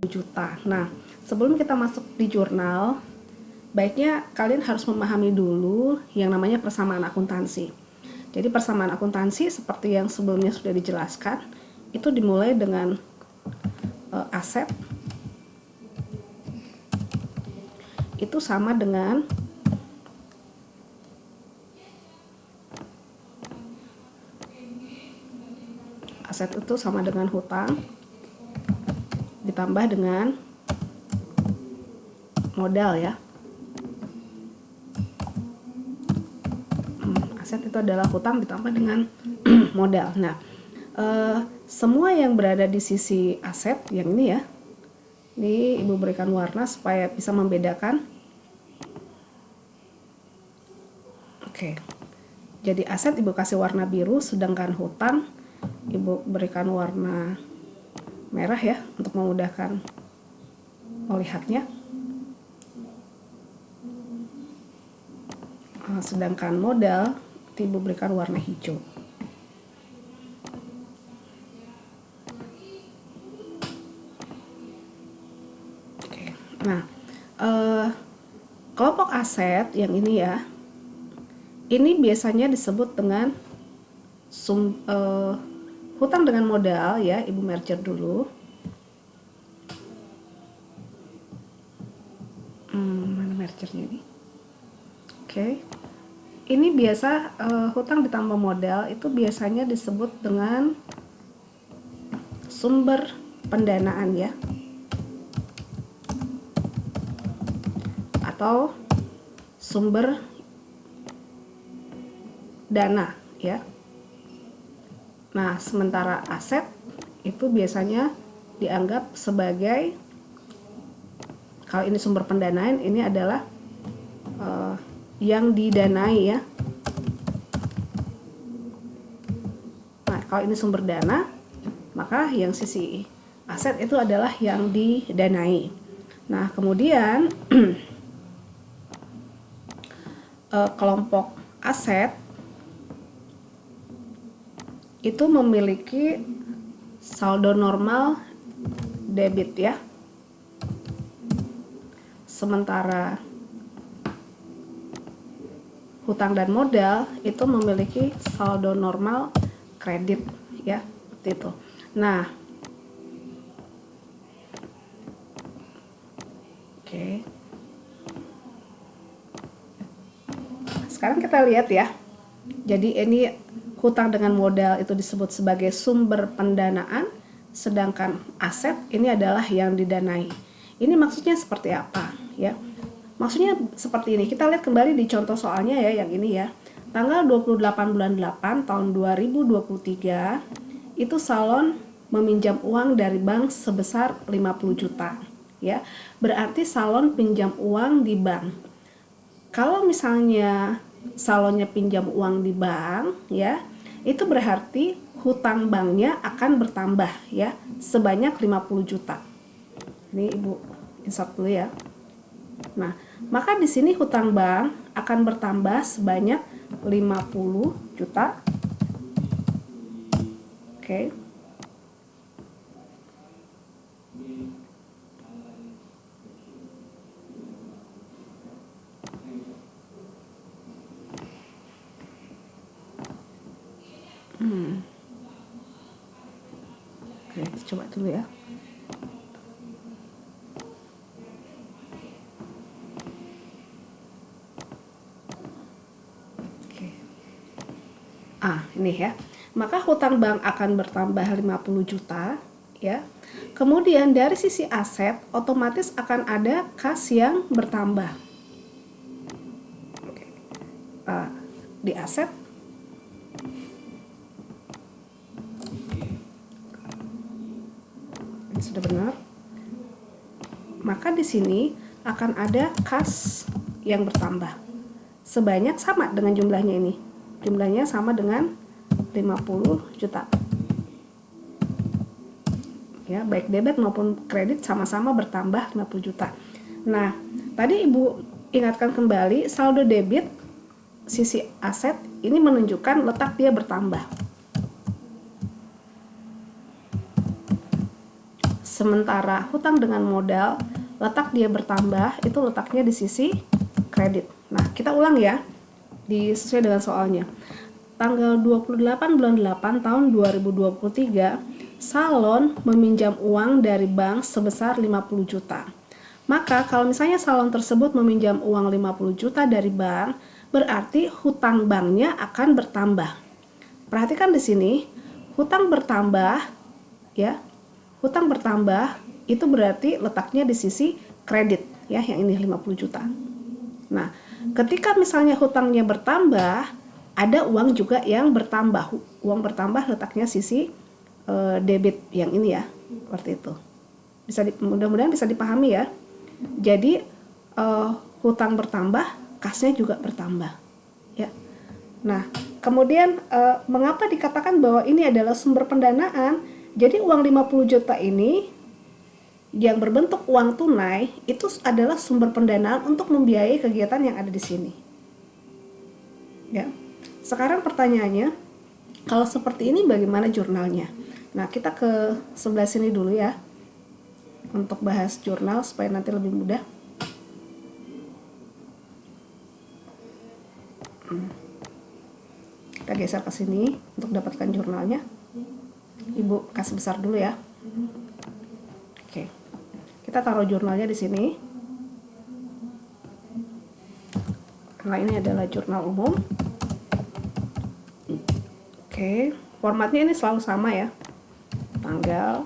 juta. Nah, sebelum kita masuk di jurnal, baiknya kalian harus memahami dulu yang namanya persamaan akuntansi. Jadi persamaan akuntansi seperti yang sebelumnya sudah dijelaskan, itu dimulai dengan aset itu sama dengan hutang ditambah dengan modal ya. Aset itu adalah hutang ditambah dengan modal. Nah, semua yang berada di sisi aset yang ini ya, ini Ibu berikan warna supaya bisa membedakan. Oke, jadi aset Ibu kasih warna biru, sedangkan hutang Ibu berikan warna merah ya, untuk memudahkan melihatnya. Sedangkan modal Ibu berikan warna hijau. Oke. Nah, kelompok aset yang ini ya, ini biasanya disebut dengan hutang dengan modal ya. Ibu merger dulu. Mana mergernya ini? Oke. Ini biasa hutang ditambah modal itu biasanya disebut dengan sumber pendanaan ya, atau sumber dana ya. Nah, sementara aset itu biasanya dianggap sebagai, kalau ini sumber pendanaan, ini adalah yang didanai ya. Nah, kalau ini sumber dana, maka yang sisi aset itu adalah yang didanai. Nah, kemudian kelompok aset itu memiliki saldo normal debit ya. Sementara hutang dan modal itu memiliki saldo normal kredit ya, seperti itu. Nah, oke. Sekarang kita lihat ya. Jadi ini hutang dengan modal itu disebut sebagai sumber pendanaan, sedangkan aset ini adalah yang didanai. Ini maksudnya seperti apa ya? Maksudnya seperti ini. Kita lihat kembali di contoh soalnya ya, yang ini ya. Tanggal 28 bulan 8 tahun 2023 itu Salon meminjam uang dari bank sebesar 50 juta ya. Berarti Salon pinjam uang di bank. Kalau misalnya Salonnya pinjam uang di bank ya, itu berarti hutang banknya akan bertambah ya, sebanyak 50 juta. Ini Ibu insert dulu ya. Nah, maka di sini hutang bank akan bertambah sebanyak 50 juta. Oke. Oke, coba dulu ya. Ini ya. Maka hutang bank akan bertambah 50 juta ya. Kemudian dari sisi aset otomatis akan ada kas yang bertambah. Oke. Di aset ini sudah benar. Maka di sini akan ada kas yang bertambah. Sebanyak sama dengan jumlahnya ini. Jumlahnya sama dengan 50 juta. Ya, baik debit maupun kredit sama-sama bertambah 50 juta. Nah, tadi Ibu ingatkan kembali saldo debit sisi aset ini menunjukkan letak dia bertambah. Sementara hutang dengan modal, letak dia bertambah, itu letaknya di sisi kredit. Nah, kita ulang ya, sesuai dengan soalnya. Tanggal 28 bulan 8 tahun 2023, Salon meminjam uang dari bank sebesar 50 juta. Maka kalau misalnya salon tersebut meminjam uang 50 juta dari bank, berarti hutang banknya akan bertambah. Perhatikan di sini, hutang bertambah ya. Hutang bertambah itu berarti letaknya di sisi kredit ya, yang ini 50 juta. Nah, ketika misalnya hutangnya bertambah, ada uang juga yang bertambah. Uang bertambah letaknya sisi debit yang ini ya, seperti itu. Mudah-mudahan bisa dipahami ya. Jadi hutang bertambah, kasnya juga bertambah ya. Nah, kemudian mengapa dikatakan bahwa ini adalah sumber pendanaan? Jadi uang 50 juta ini yang berbentuk uang tunai itu adalah sumber pendanaan untuk membiayai kegiatan yang ada di sini. Ya. Sekarang pertanyaannya, kalau seperti ini bagaimana jurnalnya? Nah, kita ke sebelah sini dulu ya, untuk bahas jurnal supaya nanti lebih mudah. Kita geser ke sini untuk dapatkan jurnalnya. Ibu kasih besar dulu ya. Oke. Kita taruh jurnalnya di sini. Nah, ini adalah jurnal umum. Oke, formatnya ini selalu sama ya. Tanggal,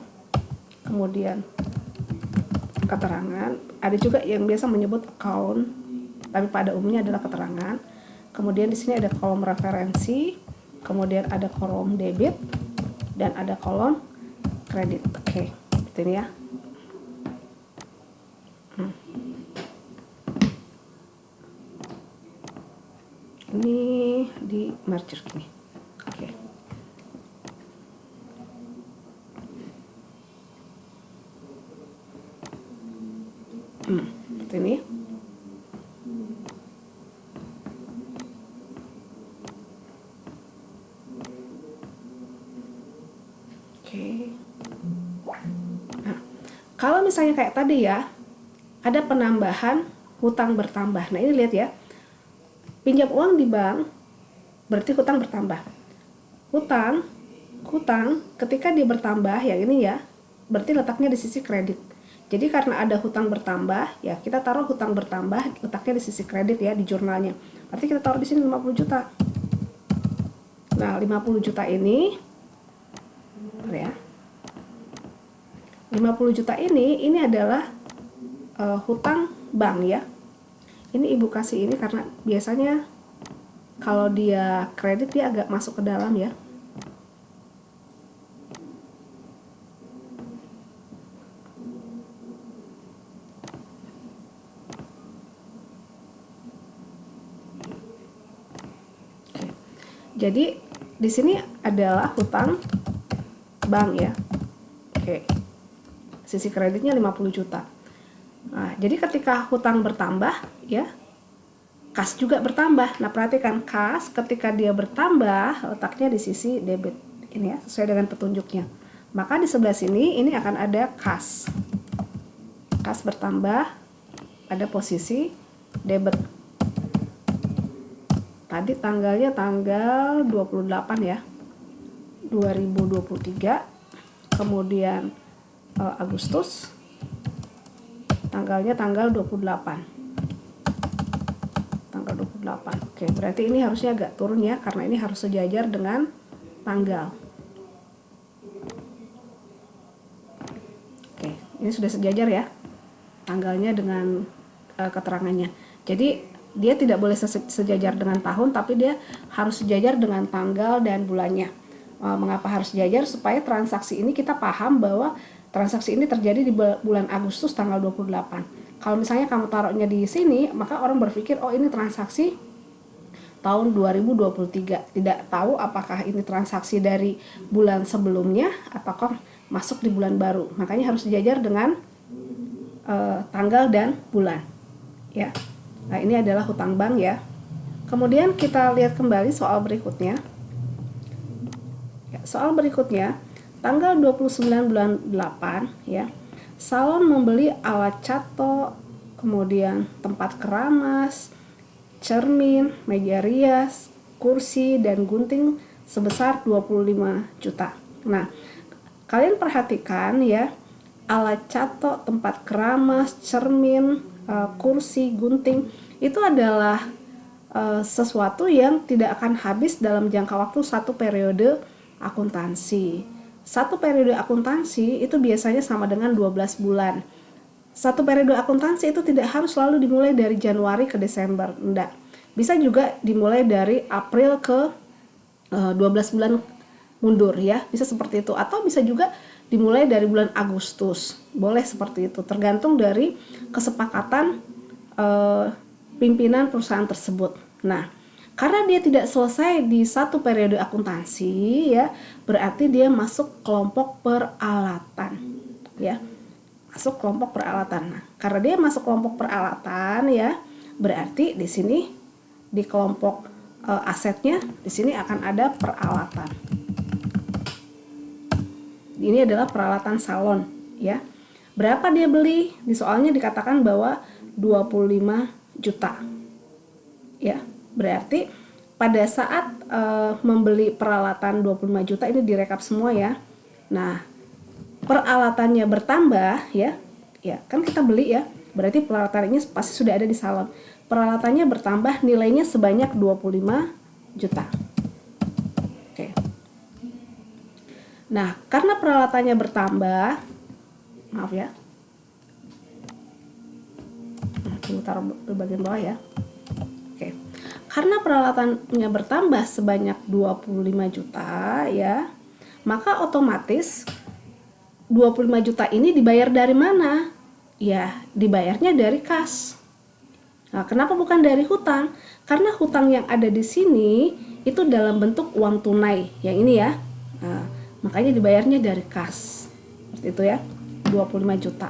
kemudian keterangan. Ada juga yang biasa menyebut account, tapi pada umumnya adalah keterangan. Kemudian di sini ada kolom referensi, kemudian ada kolom debit, dan ada kolom kredit. Oke, seperti ini ya. Ini di merger nih. Oke. Seperti ini. Oke. Nah, kalau misalnya kayak tadi ya, ada penambahan hutang bertambah. Nah, ini lihat ya. Pinjam uang di bank berarti hutang bertambah. Hutang ketika dia bertambah yang ini ya, berarti letaknya di sisi kredit. Jadi karena ada hutang bertambah, ya kita taruh hutang bertambah letaknya di sisi kredit ya di jurnalnya. Berarti kita taruh di sini 50 juta. Nah, 50 juta ini ya. 50 juta ini adalah hutang bank ya. Ini ibu kasih ini karena biasanya kalau dia kredit dia agak masuk ke dalam ya. Jadi di sini adalah hutang bank ya. Oke. Sisi kreditnya 50 juta. Nah, jadi ketika hutang bertambah ya, kas juga bertambah. Nah, perhatikan kas ketika dia bertambah letaknya di sisi debit. Ini ya, sesuai dengan petunjuknya. Maka di sebelah sini ini akan ada kas. Kas bertambah pada posisi debit. Tadi tanggalnya tanggal 28 ya. 2023. Kemudian Agustus tanggalnya tanggal 28. Tanggal 28. Oke, berarti ini harusnya agak turun ya karena ini harus sejajar dengan tanggal. Oke, ini sudah sejajar ya tanggalnya dengan keterangannya. Jadi dia tidak boleh sejajar dengan tahun, tapi dia harus sejajar dengan tanggal dan bulannya. Mengapa harus sejajar? Supaya transaksi ini kita paham bahwa transaksi ini terjadi di bulan Agustus tanggal 28. Kalau misalnya kamu taruhnya di sini, maka orang berpikir, oh ini transaksi tahun 2023. Tidak tahu apakah ini transaksi dari bulan sebelumnya, apakah masuk di bulan baru. Makanya harus sejajar dengan tanggal dan bulan. Ya. Nah, ini adalah hutang bank ya. Kemudian kita lihat kembali soal berikutnya. Ya, soal berikutnya, tanggal 29 bulan 8 ya. Salon membeli alat catok, kemudian tempat keramas, cermin, meja rias, kursi, dan gunting sebesar 25 juta. Nah, kalian perhatikan ya, alat catok, tempat keramas, cermin, kursi, gunting itu adalah sesuatu yang tidak akan habis dalam jangka waktu satu periode akuntansi. Satu periode akuntansi itu biasanya sama dengan 12 bulan. Satu periode akuntansi itu tidak harus selalu dimulai dari Januari ke Desember, enggak. Bisa juga dimulai dari April ke 12 bulan mundur ya, bisa seperti itu. Atau bisa juga dimulai dari bulan Agustus, boleh seperti itu, tergantung dari kesepakatan pimpinan perusahaan tersebut. Nah, karena dia tidak selesai di satu periode akuntansi ya, berarti dia masuk kelompok peralatan ya, masuk kelompok peralatan. Nah, karena dia masuk kelompok peralatan ya, berarti di sini di kelompok asetnya di sini akan ada peralatan. Ini adalah peralatan salon ya. Berapa dia beli? Di soalnya dikatakan bahwa 25 juta. Ya, berarti pada saat membeli peralatan 25 juta ini direkap semua ya. Nah, peralatannya bertambah ya. Ya, kan kita beli ya. Berarti peralatan ini pasti sudah ada di salon. Peralatannya bertambah, nilainya sebanyak 25 juta. Oke. Nah, karena peralatannya bertambah, maaf ya. Nah, taruh di bagian bawah ya. Oke. Karena peralatannya bertambah sebanyak 25 juta ya, maka otomatis 25 juta ini dibayar dari mana? Ya, dibayarnya dari kas. Nah, kenapa bukan dari hutang? Karena hutang yang ada di sini itu dalam bentuk uang tunai, yang ini ya. Nah, makanya dibayarnya dari kas. Seperti itu ya, 25 juta.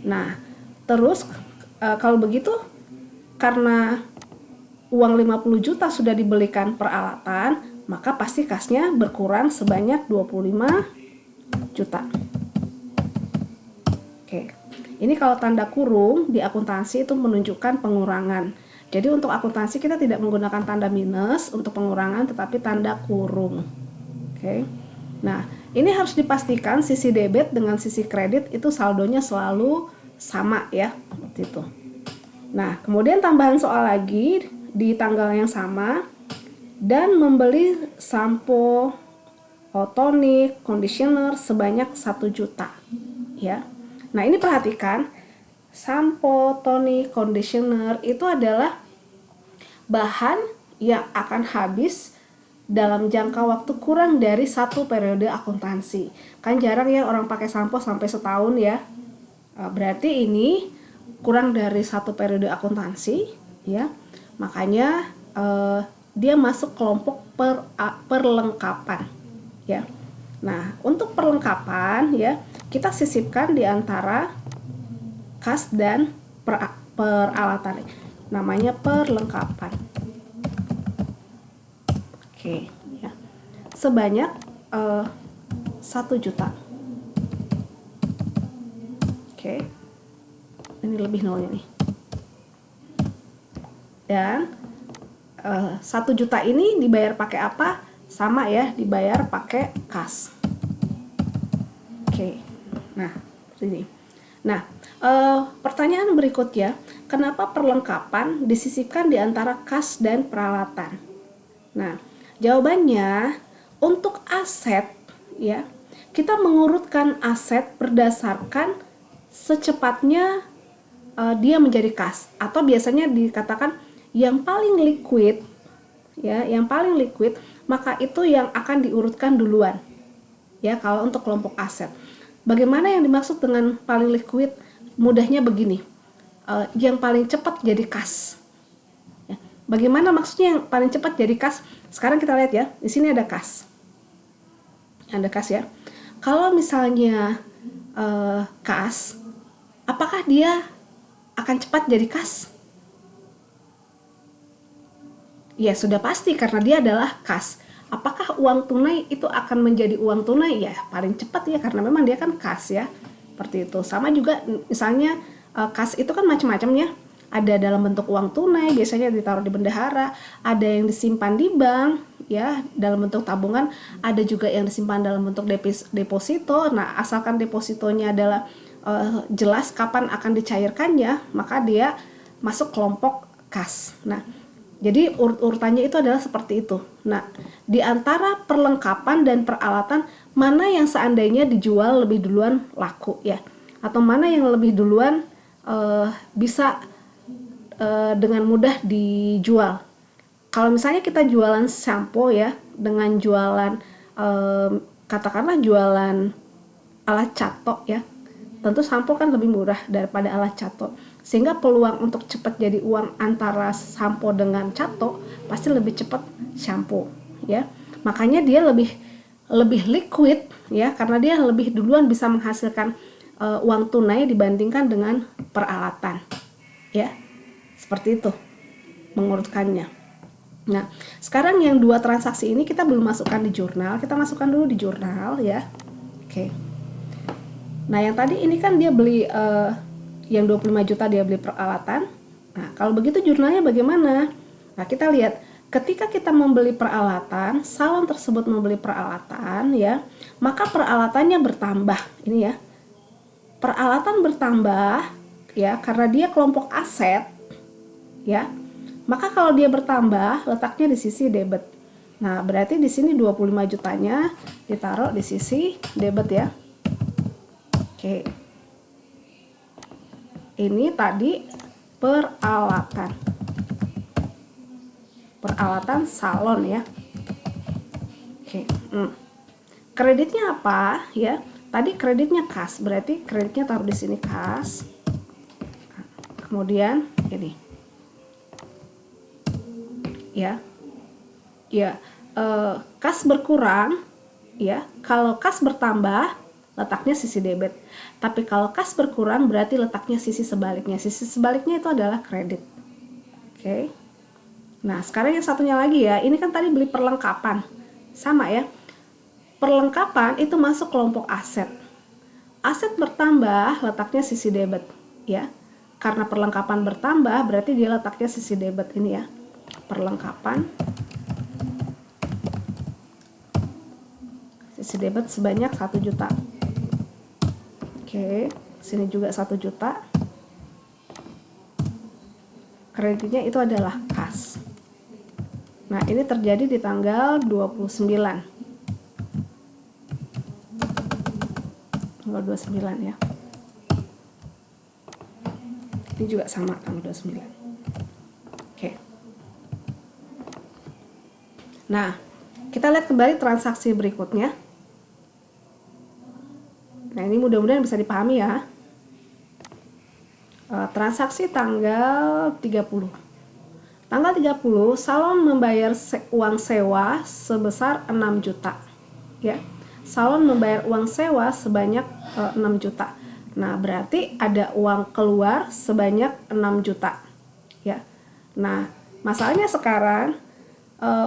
Nah, terus kalau begitu karena uang 50 juta sudah dibelikan peralatan, maka pasti kasnya berkurang sebanyak 25 juta. Oke. Ini kalau tanda kurung di akuntansi itu menunjukkan pengurangan. Jadi untuk akuntansi kita tidak menggunakan tanda minus untuk pengurangan, tetapi tanda kurung. Oke. Nah, ini harus dipastikan sisi debit dengan sisi kredit itu saldonya selalu sama ya, seperti itu. Nah, kemudian tambahan soal lagi di tanggal yang sama, dan membeli sampo, tonik, conditioner sebanyak 1 juta ya. Nah, ini perhatikan, sampo, tonik, conditioner itu adalah bahan yang akan habis dalam jangka waktu kurang dari satu periode akuntansi. Kan jarang ya orang pakai sampo sampai setahun ya. Berarti ini kurang dari satu periode akuntansi ya. Makanya dia masuk kelompok perlengkapan ya. Nah, untuk perlengkapan ya, kita sisipkan di antara kas dan peralatan. Namanya perlengkapan. Oke, ya. Sebanyak 1 juta. Oke. Ini lebih nolnya nih. Dan 1 juta ini dibayar pakai apa? Sama ya, dibayar pakai kas. Oke. Nah, ini. Nah, pertanyaan berikutnya, kenapa perlengkapan disisipkan di antara kas dan peralatan? Nah, jawabannya untuk aset ya, kita mengurutkan aset berdasarkan secepatnya dia menjadi kas, atau biasanya dikatakan yang paling liquid ya, yang paling liquid, maka itu yang akan diurutkan duluan ya kalau untuk kelompok aset. Bagaimana yang dimaksud dengan paling liquid? Mudahnya begini, yang paling cepat jadi kas ya. Bagaimana maksudnya yang paling cepat jadi kas? Sekarang kita lihat ya, di sini ada kas, ya. Kalau misalnya kas, apakah dia akan cepat jadi kas? Ya sudah pasti, karena dia adalah kas. Apakah uang tunai itu akan menjadi uang tunai? Ya paling cepat ya, karena memang dia kan kas ya. seperti itu. Sama juga misalnya kas itu kan macam-macam ya. Ada dalam bentuk uang tunai, biasanya ditaruh di bendahara, ada yang disimpan di bank ya dalam bentuk tabungan, ada juga yang disimpan dalam bentuk deposito. Nah, asalkan depositonya adalah jelas kapan akan dicairkannya, maka dia masuk kelompok kas. Nah, jadi urutannya itu adalah seperti itu. Nah, di antara perlengkapan dan peralatan, mana yang seandainya dijual lebih duluan laku ya, atau mana yang lebih duluan bisa dengan mudah dijual. Kalau misalnya kita jualan sampo ya, dengan jualan katakanlah jualan alat catok ya, tentu sampo kan lebih murah daripada alat catok, sehingga peluang untuk cepat jadi uang antara sampo dengan catok pasti lebih cepat sampo ya. Makanya dia lebih liquid ya, karena dia lebih duluan bisa menghasilkan uang tunai dibandingkan dengan peralatan ya. Seperti itu mengurutkannya. Nah, sekarang yang dua transaksi ini kita belum masukkan di jurnal, kita masukkan dulu di jurnal ya. Oke. Nah, yang tadi ini kan dia beli yang 25 juta dia beli peralatan. Nah, kalau begitu jurnalnya bagaimana? Nah, kita lihat ketika kita membeli peralatan, salon tersebut membeli peralatan ya, maka peralatannya bertambah. Ini ya. Peralatan bertambah ya karena dia kelompok aset ya. Maka kalau dia bertambah, letaknya di sisi debit. Nah, berarti di sini 25 jutanya ditaruh di sisi debit ya. Oke. Ini tadi peralatan. Peralatan salon ya. Oke. Kreditnya apa ya? Tadi kreditnya kas, berarti kreditnya taruh di sini kas. Kemudian ini. Kas berkurang ya, kalau kas bertambah letaknya sisi debit, tapi kalau kas berkurang berarti letaknya sisi sebaliknya itu adalah kredit. Oke. Nah, sekarang yang satunya lagi ya, ini kan tadi beli perlengkapan, sama ya, perlengkapan itu masuk kelompok aset. Aset bertambah letaknya sisi debit ya, karena perlengkapan bertambah berarti dia letaknya sisi debit ini ya. Perlengkapan sisi debit sebanyak 1 juta. Oke, sini juga 1 juta. Kreditnya itu adalah kas. Nah, ini terjadi di tanggal 29. Tanggal 29 ya. Ini juga sama tanggal 29. Oke. Nah, kita lihat kembali transaksi berikutnya. Nah, ini mudah-mudahan bisa dipahami ya. Transaksi tanggal 30. Tanggal 30, salon membayar uang sewa sebesar 6 juta. Ya. Salon membayar uang sewa sebanyak 6 juta. Nah, berarti ada uang keluar sebanyak 6 juta. Ya. Nah, masalahnya sekarang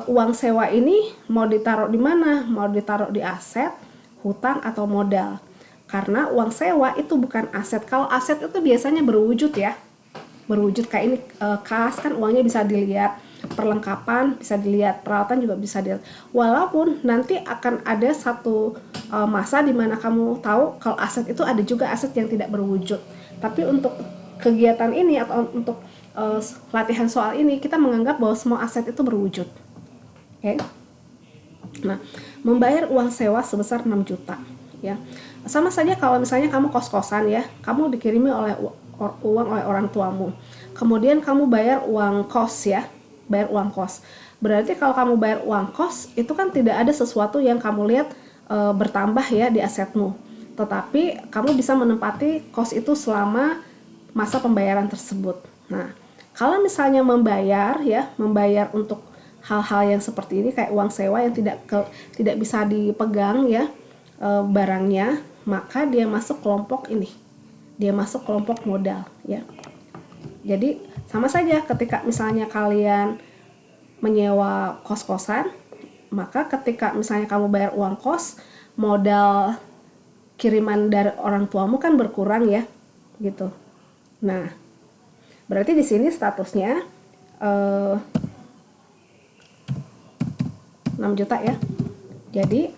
uang sewa ini mau ditaruh di mana? Mau ditaruh di aset, hutang, atau modal? Karena uang sewa itu bukan aset. Kalau aset itu biasanya berwujud ya, berwujud kayak ini kas kan uangnya bisa dilihat, perlengkapan bisa dilihat, peralatan juga bisa dilihat. Walaupun nanti akan ada satu masa di mana kamu tahu kalau aset itu ada juga aset yang tidak berwujud. Tapi untuk kegiatan ini atau untuk latihan soal ini kita menganggap bahwa semua aset itu berwujud. Oke. Nah, membayar uang sewa sebesar 6 juta ya. Sama saja kalau misalnya kamu kos-kosan ya, kamu dikirimi uang oleh orang tuamu. Kemudian kamu bayar uang kos ya, bayar uang kos. Berarti kalau kamu bayar uang kos itu kan tidak ada sesuatu yang kamu lihat bertambah ya di asetmu. Tetapi kamu bisa menempati kos itu selama masa pembayaran tersebut. Nah, kalau misalnya membayar untuk hal-hal yang seperti ini kayak uang sewa yang tidak bisa dipegang ya barangnya, maka dia masuk kelompok ini. Dia masuk kelompok modal ya. Jadi sama saja ketika misalnya kalian menyewa kos-kosan, maka ketika misalnya kamu bayar uang kos, modal kiriman dari orang tuamu kan berkurang ya, gitu. Nah, berarti di sini statusnya 6 juta ya. Jadi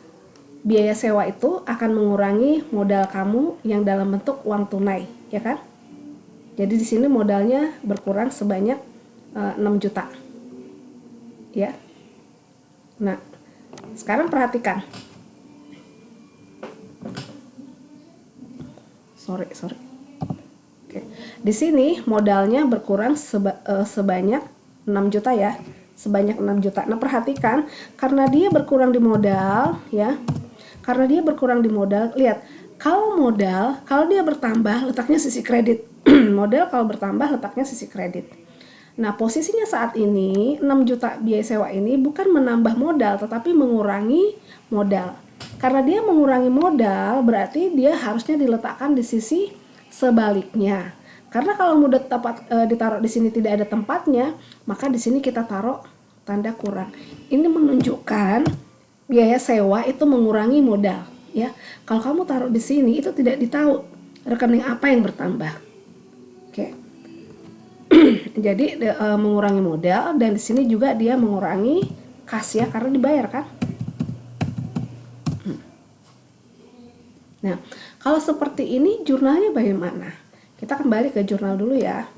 biaya sewa itu akan mengurangi modal kamu yang dalam bentuk uang tunai, ya kan? Jadi di sini modalnya berkurang sebanyak 6 juta. Ya. Nah, sekarang perhatikan. Sorry. Oke. Di sini modalnya berkurang sebanyak 6 juta ya. Sebanyak 6 juta. Nah, perhatikan karena dia berkurang di modal ya. Karena dia berkurang di modal, lihat. Kalau dia bertambah letaknya sisi kredit. Modal kalau bertambah letaknya sisi kredit. Nah, posisinya saat ini 6 juta biaya sewa ini bukan menambah modal tetapi mengurangi modal. Karena dia mengurangi modal, berarti dia harusnya diletakkan di sisi sebaliknya. Karena kalau mudah ditaruh di sini tidak ada tempatnya, maka di sini kita taruh tanda kurang. Ini menunjukkan biaya sewa itu mengurangi modal, ya. Kalau kamu taruh di sini itu tidak ditahu rekening apa yang bertambah. Oke. Jadi mengurangi modal, dan di sini juga dia mengurangi kas ya karena dibayar kan. Nah, kalau seperti ini jurnalnya bagaimana? Kita kembali ke jurnal dulu ya.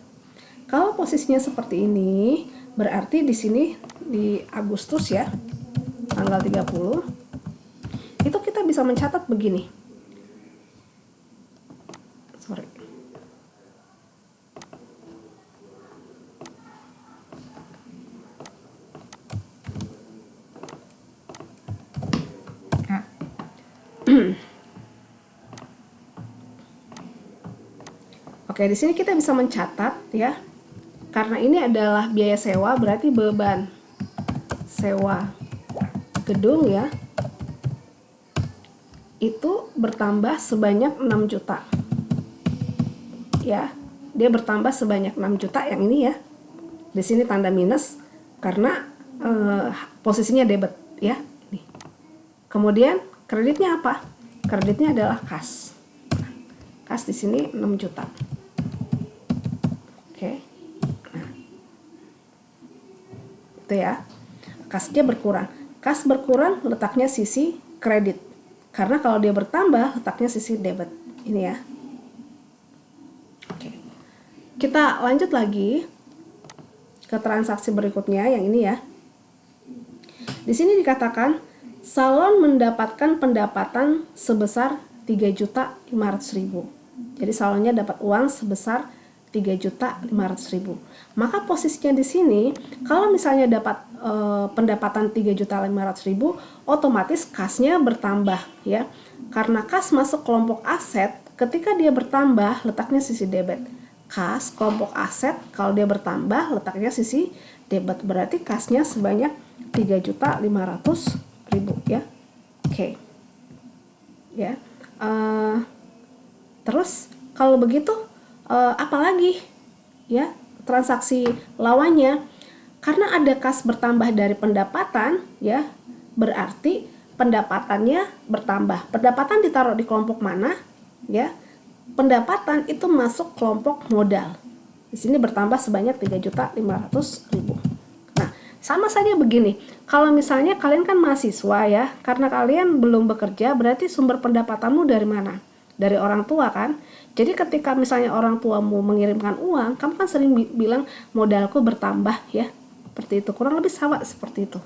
Kalau posisinya seperti ini, berarti di sini di Agustus ya, tanggal 30, itu kita bisa mencatat begini. Sorry. Oke, di sini kita bisa mencatat ya. Karena ini adalah biaya sewa, berarti beban sewa gedung ya. Itu bertambah sebanyak 6 juta. Ya, dia bertambah sebanyak 6 juta yang ini ya. Di sini tanda minus karena posisinya debit ya. Nih. Kemudian kreditnya apa? Kreditnya adalah kas. Kas di sini 6 juta. Oke. Nah. Itu ya. Kasnya berkurang. Kas berkurang letaknya sisi kredit. Karena kalau dia bertambah letaknya sisi debit. Ini ya. Oke. Kita lanjut lagi ke transaksi berikutnya yang ini ya. Di sini dikatakan salon mendapatkan pendapatan sebesar 3.500.000. Jadi salonnya dapat uang sebesar 3.500.000. Maka posisinya di sini kalau misalnya dapat pendapatan 3.500.000, otomatis kasnya bertambah ya. Karena kas masuk kelompok aset, ketika dia bertambah letaknya sisi debit. Kas kelompok aset kalau dia bertambah letaknya sisi debit, berarti kasnya sebanyak 3.500.000 ya. Oke. Ya. Terus kalau begitu apalagi ya transaksi lawannya, karena ada kas bertambah dari pendapatan ya, berarti pendapatannya bertambah. Pendapatan ditaruh di kelompok mana ya? Pendapatan itu masuk kelompok modal. Di sini bertambah sebanyak 3.500.000. Nah, sama saja begini. Kalau misalnya kalian kan mahasiswa ya, karena kalian belum bekerja, berarti sumber pendapatanmu dari mana? Dari orang tua kan. Jadi ketika misalnya orang tuamu mengirimkan uang, kamu kan sering bilang modalku bertambah ya. Seperti itu, kurang lebih sama seperti itu.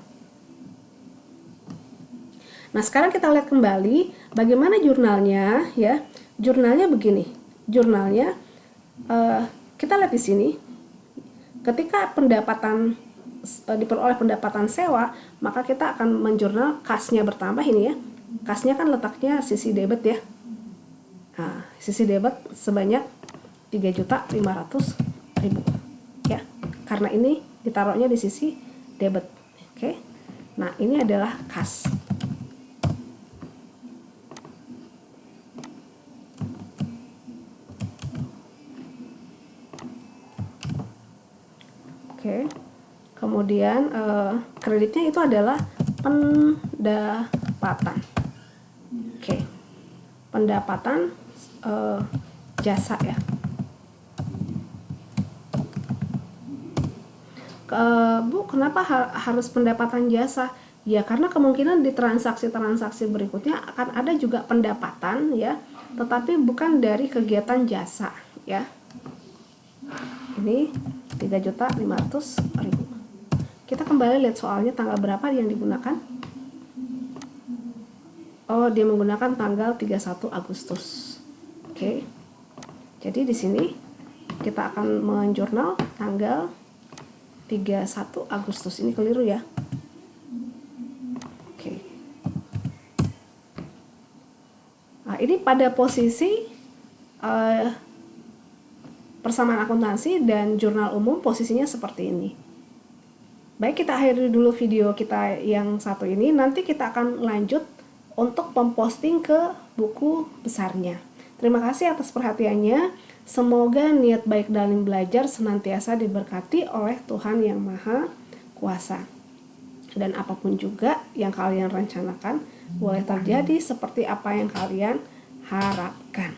Nah, sekarang kita lihat kembali bagaimana jurnalnya ya. Jurnalnya begini. Jurnalnya kita lihat di sini. Ketika pendapatan diperoleh pendapatan sewa, maka kita akan menjurnal kasnya bertambah ini ya. Kasnya kan letaknya sisi debit ya. Nah, sisi debit sebanyak 3.500.000 ya. Karena ini ditaruhnya di sisi debit. Oke. Nah, ini adalah kas. Oke. Kemudian kreditnya itu adalah pendapatan. Oke. pendapatan jasa ya. Bu, kenapa harus pendapatan jasa? Ya karena kemungkinan di transaksi-transaksi berikutnya akan ada juga pendapatan ya, tetapi bukan dari kegiatan jasa ya. Ini 3.500.000. Kita kembali lihat soalnya tanggal berapa yang digunakan. Oh, dia menggunakan tanggal 31 Agustus. Oke. Jadi di sini kita akan menjurnal tanggal 31 Agustus. Ini keliru ya. Oke. Nah, ini pada posisi persamaan akuntansi dan jurnal umum posisinya seperti ini. Baik, kita akhiri dulu video kita yang satu ini. Nanti kita akan lanjut untuk memposting ke buku besarnya. Terima kasih atas perhatiannya. Semoga niat baik dalam belajar senantiasa diberkati oleh Tuhan Yang Maha Kuasa. Dan apapun juga yang kalian rencanakan boleh terjadi seperti apa yang kalian harapkan.